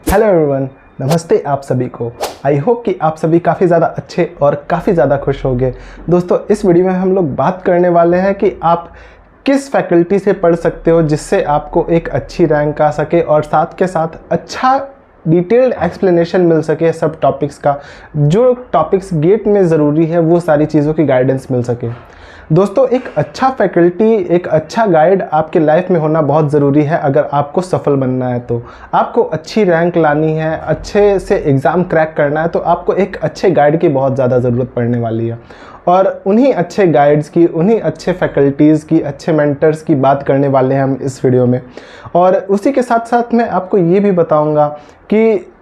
Hello everyone, नमस्ते आप सभी को। आई होप कि आप सभी काफ़ी ज़्यादा अच्छे और काफ़ी ज़्यादा खुश होंगे। दोस्तों, इस वीडियो में हम लोग बात करने वाले हैं कि आप किस फैकल्टी से पढ़ सकते हो जिससे आपको एक अच्छी रैंक आ सके और साथ के साथ अच्छा डिटेल्ड एक्सप्लेनेशन मिल सके सब टॉपिक्स का। जो टॉपिक्स गेट में ज़रूरी है वो सारी चीज़ों की गाइडेंस मिल सके। दोस्तों, एक अच्छा फैकल्टी, एक अच्छा गाइड आपके लाइफ में होना बहुत ज़रूरी है। अगर आपको सफल बनना है, तो आपको अच्छी रैंक लानी है, अच्छे से एग्ज़ाम क्रैक करना है, तो आपको एक अच्छे गाइड की बहुत ज़्यादा ज़रूरत पड़ने वाली है। और उन्हीं अच्छे गाइड्स की, उन्हीं अच्छे फैकल्टीज़ की, अच्छे मेंटर्स की बात करने वाले हैं हम इस वीडियो में। और उसी के साथ साथ मैं आपको ये भी बताऊंगा कि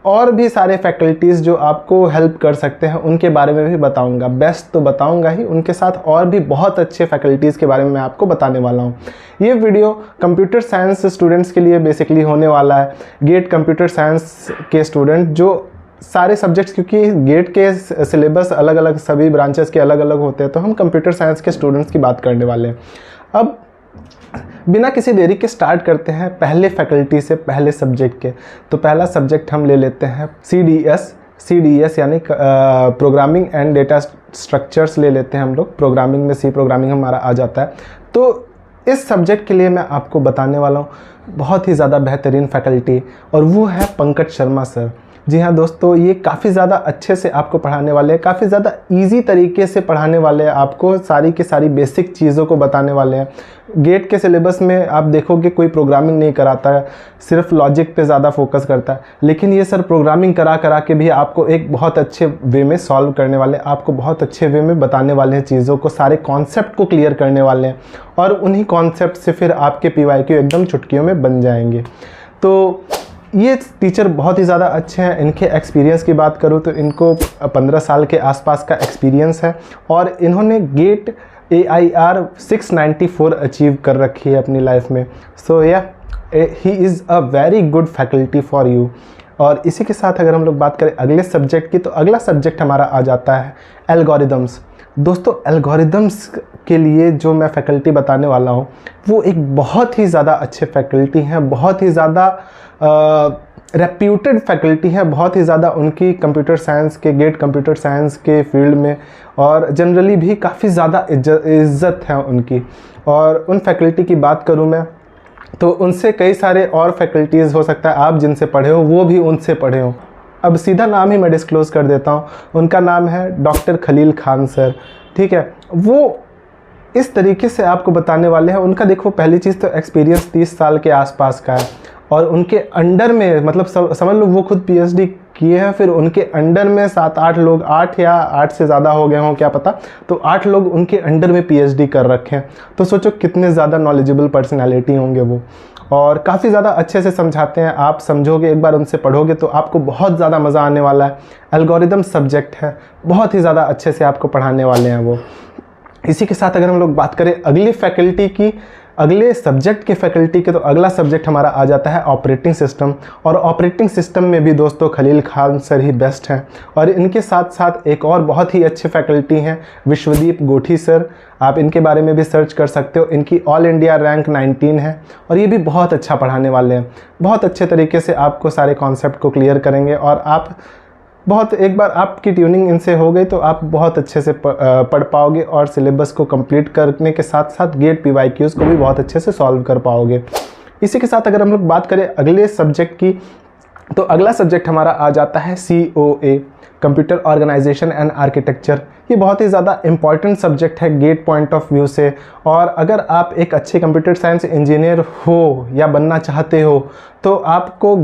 और भी सारे फैकल्टीज़ जो आपको हेल्प कर सकते हैं उनके बारे में भी बताऊंगा। बेस्ट तो बताऊंगा ही, उनके साथ और भी बहुत अच्छे फैकल्टीज़ के बारे में मैं आपको बताने वाला हूं। ये वीडियो कंप्यूटर साइंस स्टूडेंट्स के लिए बेसिकली होने वाला है। गेट कंप्यूटर साइंस के स्टूडेंट जो सारे सब्जेक्ट्स, क्योंकि गेट के सिलेबस अलग अलग, सभी ब्रांचेस के अलग अलग होते हैं, तो हम कंप्यूटर साइंस के स्टूडेंट्स की बात करने वाले हैं। अब बिना किसी देरी के स्टार्ट करते हैं पहले फैकल्टी से, पहले सब्जेक्ट के। तो पहला सब्जेक्ट हम ले लेते हैं CDS यानी प्रोग्रामिंग एंड डेटा स्ट्रक्चर्स ले लेते हैं हम लोग। प्रोग्रामिंग में C प्रोग्रामिंग हमारा आ जाता है। तो इस सब्जेक्ट के लिए मैं आपको बताने वाला हूँ बहुत ही ज़्यादा बेहतरीन फैकल्टी, और वो है पंकज शर्मा सर। जी हाँ दोस्तों, ये काफ़ी ज़्यादा अच्छे से आपको पढ़ाने वाले हैं, काफ़ी ज़्यादा इजी तरीके से पढ़ाने वाले हैं, आपको सारी की सारी बेसिक चीज़ों को बताने वाले हैं। गेट के सिलेबस में आप देखोगे कोई प्रोग्रामिंग नहीं कराता है, सिर्फ लॉजिक पे ज़्यादा फोकस करता है, लेकिन ये सर प्रोग्रामिंग करा के भी आपको एक बहुत अच्छे वे में सॉल्व करने वाले हैं, आपको बहुत अच्छे वे में बताने वाले हैं चीज़ों को, सारे कॉन्सेप्ट को क्लियर करने वाले हैं, और उन्हीं कॉन्सेप्ट से फिर आपके PYQ एकदम चुटकियों में बन जाएंगे। तो ये टीचर बहुत ही ज़्यादा अच्छे हैं। इनके एक्सपीरियंस की बात करूँ तो इनको 15 साल के आसपास का एक्सपीरियंस है, और इन्होंने गेट AIR 694 अचीव कर रखी है अपनी लाइफ में। सो या he is a very good faculty for you. और इसी के साथ अगर हम लोग बात करें अगले सब्जेक्ट की, तो अगला सब्जेक्ट हमारा आ जाता है एल्गोरिदम्स। दोस्तों, एल्गोरिदम्स के लिए जो मैं फैकल्टी बताने वाला हूँ वो एक बहुत ही ज़्यादा अच्छे फैकल्टी हैं, बहुत ही ज़्यादा रेप्यूटेड फैकल्टी है, बहुत ही ज़्यादा उनकी कंप्यूटर साइंस के, गेट कंप्यूटर साइंस के फील्ड में और जनरली भी काफ़ी ज़्यादा इज्जत है उनकी। और उन फैकल्टी की बात करूँ मैं, तो उनसे कई सारे और फैकल्टीज़ हो सकता है आप जिनसे पढ़े हो वो भी उनसे पढ़े हो। अब सीधा नाम ही मैं डिस्क्लोज़ कर देता हूँ, उनका नाम है डॉक्टर खलील खान सर। ठीक है, वो इस तरीके से आपको बताने वाले हैं। उनका देखो, पहली चीज़ तो एक्सपीरियंस 30 साल के आसपास का है, और उनके अंडर में, मतलब समझ लो वो खुद PhD किए हैं, फिर उनके अंडर में 7-8 लोग, 8 या 8 से ज़्यादा हो गए हों क्या पता, तो 8 लोग उनके अंडर में PhD कर रखे हैं। तो सोचो कितने ज़्यादा नॉलेजेबल पर्सनैलिटी होंगे वो, और काफ़ी ज़्यादा अच्छे से समझाते हैं। आप समझोगे, एक बार उनसे पढ़ोगे तो आपको बहुत ज़्यादा मज़ा आने वाला है। एल्गोरिदम सब्जेक्ट है, बहुत ही ज़्यादा अच्छे से आपको पढ़ाने वाले हैं वो। इसी के साथ अगर हम लोग बात करें अगली फैकल्टी की, अगले सब्जेक्ट के फैकल्टी के, तो अगला सब्जेक्ट हमारा आ जाता है ऑपरेटिंग सिस्टम। और ऑपरेटिंग सिस्टम में भी दोस्तों खलील खान सर ही बेस्ट हैं। और इनके साथ साथ एक और बहुत ही अच्छे फैकल्टी हैं विश्वदीप गोठी सर। आप इनके बारे में भी सर्च कर सकते हो। इनकी ऑल इंडिया रैंक 19 है, और ये भी बहुत अच्छा पढ़ाने वाले हैं। बहुत अच्छे तरीके से आपको सारे कॉन्सेप्ट को क्लियर करेंगे, और आप बहुत, एक बार आपकी ट्यूनिंग इनसे हो गई तो आप बहुत अच्छे से पढ़ पाओगे, और सिलेबस को कंप्लीट करने के साथ साथ गेट PYQs को भी बहुत अच्छे से सॉल्व कर पाओगे। इसी के साथ अगर हम लोग बात करें अगले सब्जेक्ट की, तो अगला सब्जेक्ट हमारा आ जाता है COA, computer organization and architecture. ये बहुत ही ज़्यादा इंपॉर्टेंट सब्जेक्ट है गेट पॉइंट ऑफ व्यू से। और अगर आप एक अच्छे कंप्यूटर साइंस इंजीनियर हो या बनना चाहते हो, तो आपको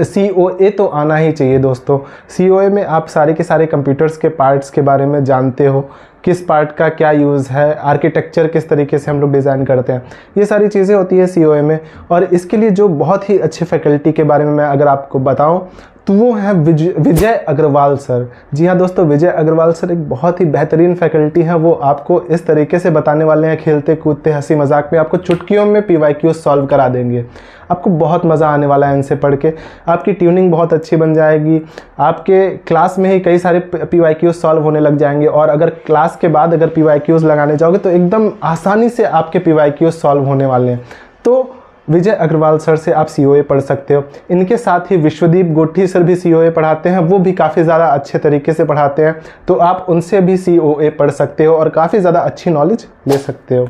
COA तो आना ही चाहिए दोस्तों। COA में आप सारे के सारे कंप्यूटर्स के पार्ट्स के बारे में जानते हो, किस पार्ट का क्या यूज़ है, आर्किटेक्चर किस तरीके से हम लोग डिज़ाइन करते हैं, ये सारी चीज़ें होती है COA में। और इसके लिए जो बहुत ही अच्छे फैकल्टी के बारे में मैं अगर आपको बताऊं, तो वो है विजय अग्रवाल सर। जी हाँ दोस्तों, विजय अग्रवाल सर एक बहुत ही बेहतरीन फैकल्टी है। वो आपको इस तरीके से बताने वाले हैं, खेलते कूदते हंसी मजाक में, आपको चुटकियों में PYQ सॉल्व करा देंगे। आपको बहुत मज़ा आने वाला है इनसे पढ़ के। आपकी ट्यूनिंग बहुत अच्छी बन जाएगी, आपके क्लास में ही कई सारे PYQ सॉल्व होने लग जाएंगे, और अगर क्लास के बाद अगर PYQs लगाने जाओगे तो एकदम आसानी से आपके PYQ सॉल्व होने वाले हैं। तो विजय अग्रवाल सर से आप COA पढ़ सकते हो। इनके साथ ही विश्वदीप गोठी सर भी COA पढ़ाते हैं, वो भी काफ़ी ज़्यादा अच्छे तरीके से पढ़ाते हैं, तो आप उनसे भी COA पढ़ सकते हो और काफ़ी ज़्यादा अच्छी नॉलेज ले सकते हो।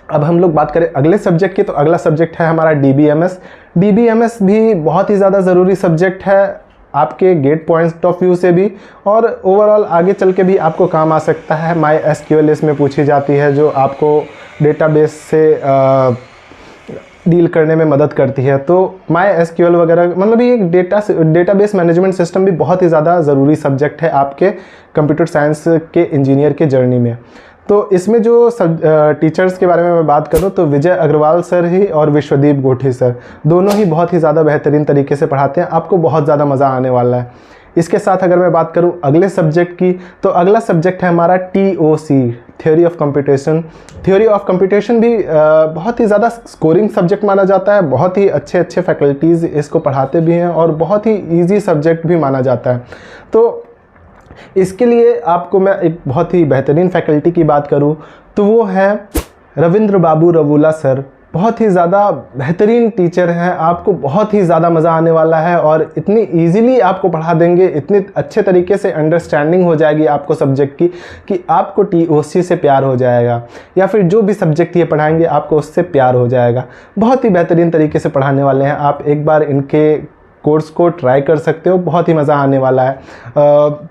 अब हम लोग बात करें अगले सब्जेक्ट की, तो अगला सब्जेक्ट है हमारा DBMS। DBMS भी बहुत ही ज़्यादा ज़रूरी सब्जेक्ट है आपके गेट पॉइंट ऑफ व्यू से भी, और ओवरऑल आगे चल के भी आपको काम आ सकता है। MySQL इसमें पूछी जाती है, जो आपको डेटाबेस से डील करने में मदद करती है। तो MySQL वगैरह मतलब ये एक डेटाबेस मैनेजमेंट सिस्टम भी बहुत ही ज़्यादा ज़रूरी सब्जेक्ट है आपके कंप्यूटर साइंस के इंजीनियर के जर्नी में। तो इसमें जो टीचर्स के बारे में मैं बात करूं तो विजय अग्रवाल सर ही और विश्वदीप गोठी सर दोनों ही बहुत ही ज़्यादा बेहतरीन तरीके से पढ़ाते हैं, आपको बहुत ज़्यादा मज़ा आने वाला है। इसके साथ अगर मैं बात करूं अगले सब्जेक्ट की, तो अगला सब्जेक्ट है हमारा TOC, theory of computation. Theory of computation भी बहुत ही ज़्यादा स्कोरिंग सब्जेक्ट माना जाता है, बहुत ही अच्छे फैकल्टीज़ इसको पढ़ाते भी हैं और बहुत ही ईजी सब्जेक्ट भी माना जाता है। तो इसके लिए आपको मैं एक बहुत ही बेहतरीन फैकल्टी की बात करूं तो वो है रविंद्र बाबू रवूला सर। बहुत ही ज़्यादा बेहतरीन टीचर हैं, आपको बहुत ही ज़्यादा मज़ा आने वाला है और इतनी इजीली आपको पढ़ा देंगे, इतने अच्छे तरीके से अंडरस्टैंडिंग हो जाएगी आपको सब्जेक्ट की कि आपको TOC से प्यार हो जाएगा, या फिर जो भी सब्जेक्ट ये पढ़ाएंगे आपको उससे प्यार हो जाएगा। बहुत ही बेहतरीन तरीके से पढ़ाने वाले हैं, आप एक बार इनके कोर्स को ट्राई कर सकते हो, बहुत ही मज़ा आने वाला है।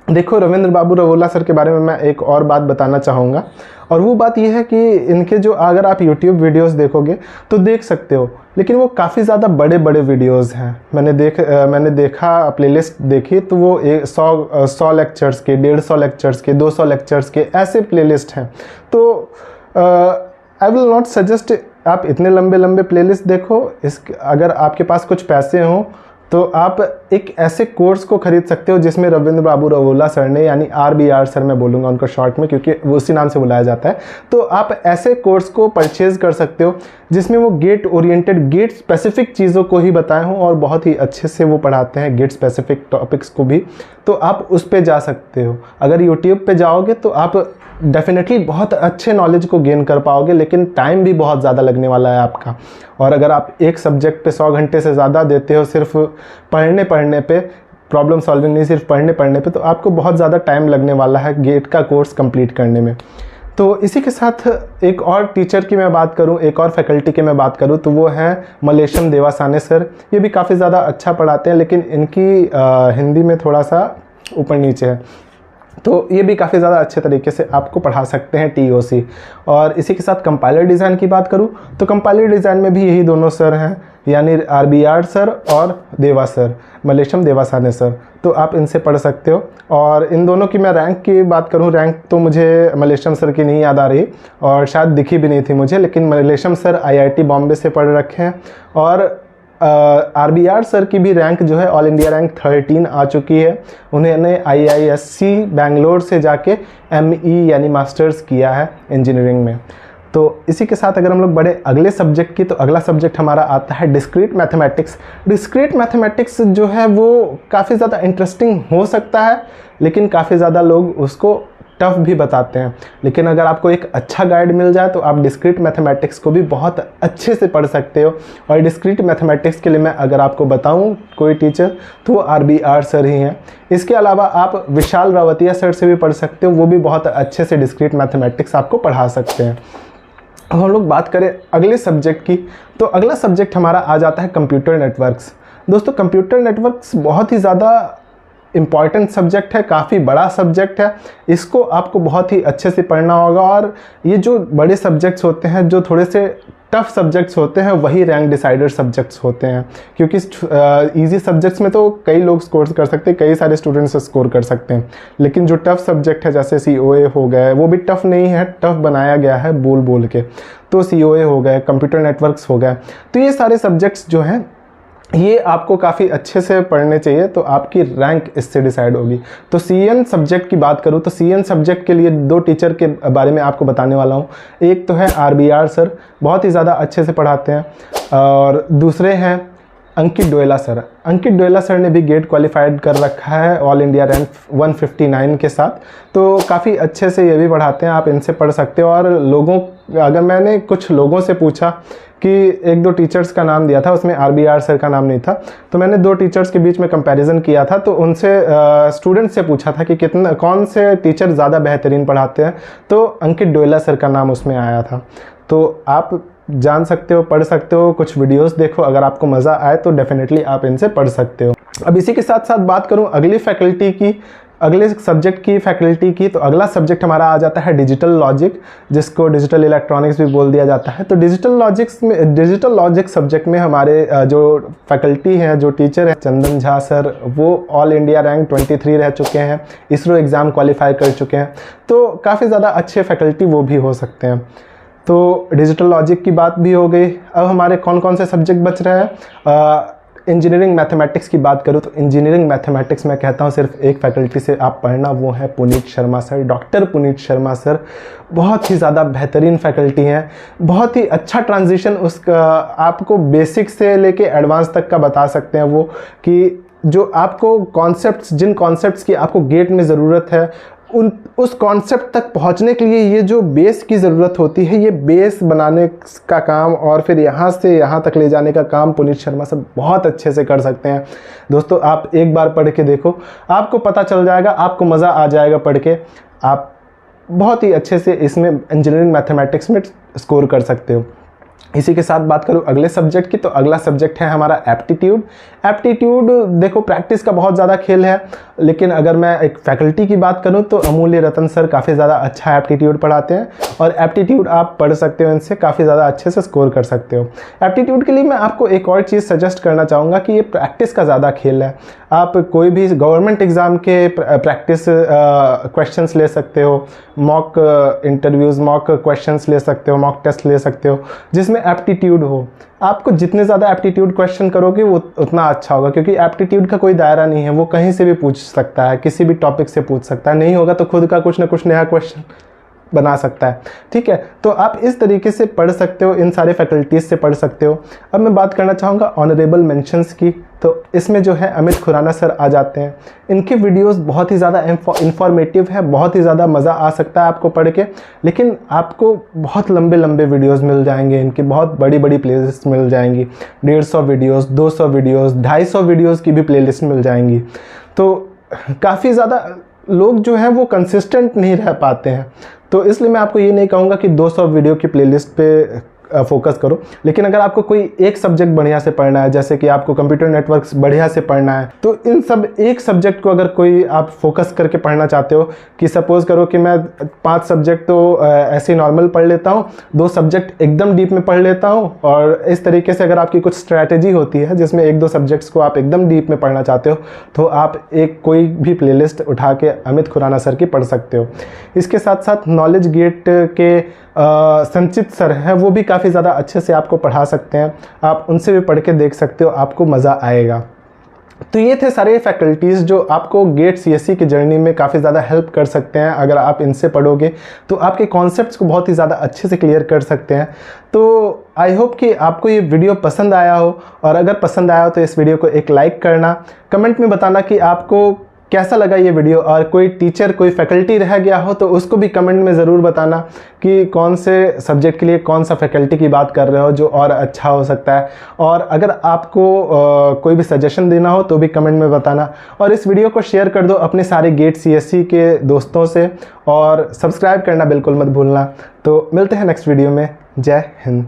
देखो, रविंद्र बाबू रवोला सर के बारे में मैं एक और बात बताना चाहूँगा, और वो बात ये है कि इनके जो अगर आप YouTube वीडियोस देखोगे तो देख सकते हो, लेकिन वो काफ़ी ज़्यादा बड़े वीडियोस हैं। मैंने देखा प्लेलिस्ट देखी तो वो 100 लेक्चर्स के, 150 लेक्चर्स के, 200 लेक्चर्स के ऐसे प्लेलिस्ट हैं। तो आई विल नॉट सजेस्ट आप इतने लंबे प्लेलिस्ट देखो। अगर आपके पास कुछ पैसे हों तो आप एक ऐसे कोर्स को खरीद सकते हो जिसमें रविंद्र बाबू रवोला सर ने, यानी RBR सर मैं बोलूँगा उनको शॉर्ट में क्योंकि वो उसी नाम से बुलाया जाता है। तो आप ऐसे कोर्स को परचेज़ कर सकते हो जिसमें वो गेट ओरिएंटेड, गेट स्पेसिफिक चीज़ों को ही बताए हों और बहुत ही अच्छे से वो पढ़ाते हैं गेट स्पेसिफिक टॉपिक्स को भी। तो आप उस पे जा सकते हो। अगर YouTube पे जाओगे तो आप डेफिनेटली बहुत अच्छे नॉलेज को गेन कर पाओगे, लेकिन टाइम भी बहुत ज़्यादा लगने वाला है आपका। और अगर आप एक सब्जेक्ट पे 100 घंटे से ज़्यादा देते हो सिर्फ पढ़ने पे, प्रॉब्लम सॉल्विंग नहीं, सिर्फ पढ़ने पे, तो आपको बहुत ज़्यादा टाइम लगने वाला है गेट का कोर्स कंप्लीट करने में। तो इसी के साथ एक और टीचर की मैं बात करूं, एक और फैकल्टी की मैं बात करूं तो वो है मलेशम देवासाने सर। ये भी काफ़ी ज़्यादा अच्छा पढ़ाते हैं, लेकिन इनकी हिंदी में थोड़ा सा ऊपर नीचे है। तो ये भी काफ़ी ज़्यादा अच्छे तरीके से आपको पढ़ा सकते हैं TOC। और इसी के साथ कंपाइलर डिज़ाइन की बात करूँ तो कंपाइलर डिज़ाइन में भी यही दोनों सर हैं, यानी RBR सर और देवा सर, मलेशम देवासाने सर। तो आप इनसे पढ़ सकते हो। और इन दोनों की मैं रैंक की बात करूं, रैंक तो मुझे मलेशम सर की नहीं याद आ रही और शायद दिखी भी नहीं थी मुझे, लेकिन मलेशम सर IIT बॉम्बे से पढ़ रखे हैं। और RBR सर की भी रैंक जो है ऑल इंडिया रैंक 13 आ चुकी है। उन्होंने IISc बैंगलोर से जाके ME यानी मास्टर्स किया है इंजीनियरिंग में। तो इसी के साथ अगर हम लोग बढ़े अगले सब्जेक्ट की, तो अगला सब्जेक्ट हमारा आता है डिस्क्रीट मैथमेटिक्स। डिस्क्रीट मैथमेटिक्स जो है वो काफ़ी ज़्यादा इंटरेस्टिंग हो सकता है, लेकिन काफ़ी ज़्यादा लोग उसको टफ भी बताते हैं। लेकिन अगर आपको एक अच्छा गाइड मिल जाए तो आप डिस्क्रीट मैथमेटिक्स को भी बहुत अच्छे से पढ़ सकते हो। और डिस्क्रीट मैथमेटिक्स के लिए मैं अगर आपको बताऊं कोई टीचर तो वो RBR सर ही हैं। इसके अलावा आप विशाल रावतिया सर से भी पढ़ सकते हो, वो भी बहुत अच्छे से डिस्क्रीट मैथमेटिक्स आपको पढ़ा सकते हैं। अब हम लोग बात करें अगले सब्जेक्ट की, तो अगला सब्जेक्ट हमारा आ जाता है कंप्यूटर नेटवर्क्स। दोस्तों, कंप्यूटर नेटवर्क्स बहुत ही ज़्यादा इम्पॉर्टेंट सब्जेक्ट है, काफ़ी बड़ा सब्जेक्ट है। इसको आपको बहुत ही अच्छे से पढ़ना होगा। और ये जो बड़े सब्जेक्ट्स होते हैं, जो थोड़े से टफ सब्जेक्ट्स होते हैं, वही रैंक डिसाइडर सब्जेक्ट्स होते हैं। क्योंकि इजी सब्जेक्ट्स में तो कई लोग स्कोर कर सकते हैं, कई सारे स्टूडेंट्स स्कोर कर सकते हैं, लेकिन जो टफ सब्जेक्ट है जैसे COA हो गए, वो भी टफ नहीं है, टफ बनाया गया है बोल के। तो COA हो गए, कंप्यूटर नेटवर्क्स हो गए, तो ये सारे सब्जेक्ट्स जो हैं ये आपको काफ़ी अच्छे से पढ़ने चाहिए, तो आपकी रैंक इससे डिसाइड होगी। तो CN सब्जेक्ट की बात करूँ तो CN सब्जेक्ट के लिए 2 टीचर के बारे में आपको बताने वाला हूँ। एक तो है RBR सर, बहुत ही ज़्यादा अच्छे से पढ़ाते हैं, और दूसरे हैं अंकित डोयला सर। अंकित डोयला सर ने भी गेट क्वालिफाइड कर रखा है ऑल इंडिया रैंक 159 के साथ, तो काफ़ी अच्छे से ये भी पढ़ाते हैं, आप इनसे पढ़ सकते हो। और अगर मैंने कुछ लोगों से पूछा कि एक दो टीचर्स का नाम दिया था, उसमें RBR सर का नाम नहीं था। तो मैंने दो टीचर्स के बीच में कंपैरिजन किया था, तो उनसे स्टूडेंट से पूछा था कि कौन से टीचर ज़्यादा बेहतरीन पढ़ाते हैं, तो अंकित डोयला सर का नाम उसमें आया था। तो आप जान सकते हो, पढ़ सकते हो, कुछ वीडियोस देखो, अगर आपको मज़ा आए तो डेफिनेटली आप इनसे पढ़ सकते हो। अब इसी के साथ साथ बात करूं अगली फैकल्टी की, अगले सब्जेक्ट की फैकल्टी की, तो अगला सब्जेक्ट हमारा आ जाता है डिजिटल लॉजिक, जिसको डिजिटल इलेक्ट्रॉनिक्स भी बोल दिया जाता है। तो डिजिटल लॉजिक सब्जेक्ट में हमारे जो फैकल्टी हैं, जो टीचर हैं, चंदन झा सर, वो ऑल इंडिया रैंक 23 रह चुके हैं, इसरो एग्ज़ाम क्वालिफाई कर चुके हैं, तो काफ़ी ज़्यादा अच्छे फैकल्टी वो भी हो सकते हैं। तो डिजिटल लॉजिक की बात भी हो गई। अब हमारे कौन कौन से सब्जेक्ट बच रहे हैं। इंजीनियरिंग मैथमेटिक्स की बात करूँ तो इंजीनियरिंग मैथमेटिक्स में कहता हूँ सिर्फ एक फैकल्टी से आप पढ़ना, वो है Puneet Sharma sir, doctor Puneet Sharma sir. बहुत ही ज़्यादा बेहतरीन फैकल्टी हैं, बहुत ही अच्छा ट्रांजिशन उसका आपको बेसिक से लेके एडवांस तक का बता सकते हैं वो, कि जो आपको कॉन्सेप्ट्स, जिन कॉन्सेप्ट्स की आपको गेट में ज़रूरत है, उस कॉन्सेप्ट तक पहुंचने के लिए ये जो बेस की ज़रूरत होती है, ये बेस बनाने का काम और फिर यहाँ से यहाँ तक ले जाने का काम पुनीत शर्मा सर बहुत अच्छे से कर सकते हैं। दोस्तों आप एक बार पढ़ के देखो, आपको पता चल जाएगा, आपको मज़ा आ जाएगा पढ़ के, आप बहुत ही अच्छे से इसमें इंजीनियरिंग मैथमेटिक्स में स्कोर कर सकते हो। इसी के साथ बात करूँ अगले सब्जेक्ट की, तो अगला सब्जेक्ट है हमारा एप्टीट्यूड। एप्टीट्यूड देखो प्रैक्टिस का बहुत ज़्यादा खेल है, लेकिन अगर मैं एक फैकल्टी की बात करूँ तो अमूल्य रतन सर काफ़ी ज़्यादा अच्छा एप्टीट्यूड पढ़ाते हैं, और एप्टीट्यूड आप पढ़ सकते हो, इनसे काफ़ी ज़्यादा अच्छे से स्कोर कर सकते हो। एप्टीट्यूड के लिए मैं आपको एक और चीज़ सजेस्ट करना चाहूँगा कि ये प्रैक्टिस का ज़्यादा खेल है। आप कोई भी गवर्नमेंट एग्ज़ाम के प्रैक्टिस क्वेश्चंस ले सकते हो, मॉक इंटरव्यूज़, मॉक क्वेश्चंस ले सकते हो, मॉक टेस्ट ले सकते हो जिसमें एप्टीट्यूड हो। आपको जितने ज़्यादा एप्टीट्यूड क्वेश्चन करोगे वो उतना अच्छा होगा, क्योंकि एप्टीट्यूड का कोई दायरा नहीं है, वो कहीं से भी पूछ सकता है, किसी भी टॉपिक से पूछ सकता है, नहीं होगा तो खुद का कुछ ना कुछ नया क्वेश्चन बना सकता है। ठीक है, तो आप इस तरीके से पढ़ सकते हो, इन सारे फैकल्टीज़ से पढ़ सकते हो। अब मैं बात करना चाहूँगा ऑनरेबल मेंशंस की, तो इसमें जो है अमित खुराना सर आ जाते हैं। इनके वीडियोस बहुत ही ज़्यादा इंफॉर्मेटिव है, बहुत ही ज़्यादा मज़ा आ सकता है आपको पढ़ के, लेकिन आपको बहुत लंबे लंबे वीडियोस मिल जाएंगे, इनकी बहुत बड़ी बड़ी प्लेलिस्ट मिल जाएंगी, 150 वीडियोस, 200 वीडियोस, 250 वीडियोस की भी प्लेलिस्ट मिल जाएंगी। तो काफ़ी ज़्यादा लोग जो हैं वो कंसिस्टेंट नहीं रह पाते हैं, तो इसलिए मैं आपको ये नहीं कहूँगा कि 200 वीडियो की प्लेलिस्ट पे फोकस करो, लेकिन अगर आपको कोई एक सब्जेक्ट बढ़िया से पढ़ना है, जैसे कि आपको कंप्यूटर नेटवर्क्स बढ़िया से पढ़ना है, तो इन सब एक सब्जेक्ट को अगर कोई आप फोकस करके पढ़ना चाहते हो, कि सपोज़ करो कि मैं 5 सब्जेक्ट तो ऐसे नॉर्मल पढ़ लेता हूँ, 2 सब्जेक्ट एकदम डीप में पढ़ लेता हूँ, और इस तरीके से अगर आपकी कुछ स्ट्रैटेजी होती है जिसमें 1-2 सब्जेक्ट्स को आप एकदम डीप में पढ़ना चाहते हो, तो आप एक कोई भी प्लेलिस्ट उठा के अमित खुराना सर की पढ़ सकते हो। इसके साथ साथ नॉलेज गेट के संचित सर हैं, वो भी काफ़ी ज़्यादा अच्छे से आपको पढ़ा सकते हैं, आप उनसे भी पढ़ के देख सकते हो, आपको मज़ा आएगा। तो ये थे सारे फैकल्टीज़ जो आपको गेट CSE की जर्नी में काफ़ी ज़्यादा हेल्प कर सकते हैं। अगर आप इनसे पढ़ोगे तो आपके कॉन्सेप्ट्स को बहुत ही ज़्यादा अच्छे से क्लियर कर सकते हैं। तो आई होप कि आपको ये वीडियो पसंद आया हो, और अगर पसंद आया हो तो इस वीडियो को एक लाइक करना, कमेंट में बताना कि आपको कैसा लगा ये वीडियो, और कोई टीचर, कोई फैकल्टी रह गया हो तो उसको भी कमेंट में ज़रूर बताना कि कौन से सब्जेक्ट के लिए कौन सा फैकल्टी की बात कर रहे हो जो और अच्छा हो सकता है। और अगर आपको कोई भी सजेशन देना हो तो भी कमेंट में बताना, और इस वीडियो को शेयर कर दो अपने सारे गेट CSE के दोस्तों से, और सब्सक्राइब करना बिल्कुल मत भूलना। तो मिलते हैं नेक्स्ट वीडियो में। जय हिंद।